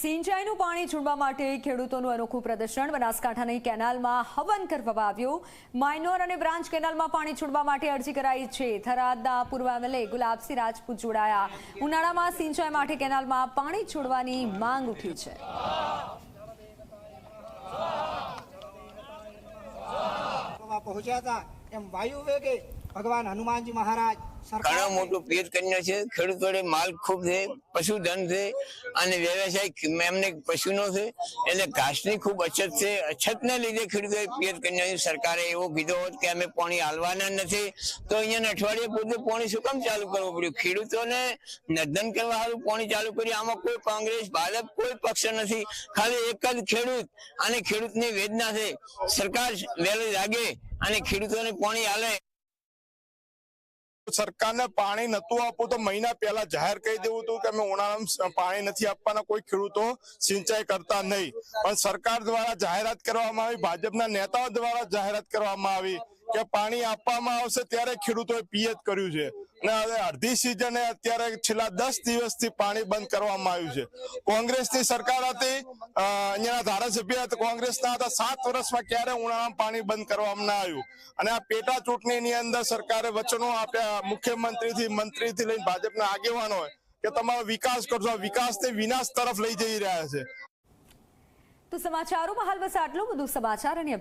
સિંચાઈનું પાણી છોડવા માટે ખેડૂતોનું અનોખું પ્રદર્શન બનાસકાંઠાની કેનાલમાં હવન કરવામાં આવ્યું। માઇનોર અને બ્રાન્ચ કેનાલમાં પાણી છોડવા માટે અરજી કરાઈ છે। થરાદના પૂર્વ એમએલએ ગુલાબસિંહ રાજપૂત જોડાયા। ઉનાળામાં સિંચાઈ માટે કેનાલમાં પાણી છોડવાની માંગ ઉઠી છે। પહોંચ્યા હતા એમ વાયુ વેગે ભગવાન હનુમાનજી મહારાજ ઘણો મોટો પેટ કન્યા છે। ખેડૂતોને માલ ખૂબ છે, પશુધન છે અને વ્યવસાય એમને પશુનો છે એટલે ઘાસની ખૂબ અછત છે। અછતને લીધે ખેડૂતોએ પેટ કન્યા સરકારે એવો કીધો હોત કે અમે પાણી હાલવાના નથી તો અહીંયા અઠવાડિયે પૂરતું પાણી શું કામ ચાલુ કરવું પડ્યું? ખેડૂતોને નર્દન કરવા સારું પાણી ચાલુ કર્યું। આમાં કોઈ કોંગ્રેસ ભાજપ કોઈ પક્ષ નથી, ખાલી એક જ ખેડૂત અને ખેડૂતની વેદના છે। સરકાર વહેલી જાગે અને ખેડૂતોને પાણી હાલે। સરકારને પાણી નતું આપવું તો મહિના પહેલા જાહેર કરી દેવું હતું કે અમે ઉનાળામાં પાણી નથી આપવાના, કોઈ ખેડૂતો સિંચાઈ કરતા નહીં। પણ સરકાર દ્વારા જાહેરાત કરવામાં આવી, ભાજપના નેતાઓ દ્વારા જાહેરાત કરવામાં આવી કે પાણી આપવામાં આવશે ત્યારે ખેડૂતોએ પિયત કર્યું છે અને હવે અડધી સિઝને અત્યારે છેલ્લા 10 દિવસથી પાણી બંધ કરવામાં આવ્યું છે। કોંગ્રેસની સરકાર હતી, અહીંયાના ધારાસભ્ય કોંગ્રેસના હતા, 7 વર્ષમાં ક્યારે ઉનાળામાં પાણી બંધ કરવામાં ના આવ્યું અને આ પેટા ચૂંટણીની અંદર સરકારે વચનો આપ્યા મુખ્યમંત્રીથી મંત્રીથી લઈને ભાજપના આગેવાનો કે તમારો વિકાસ કરશો, વિકાસને વિનાશ તરફ લઈ જઈ રહ્યા છે। તો સમાચારોમાં હાલ બસ આટલું। વધુ સમાચાર અને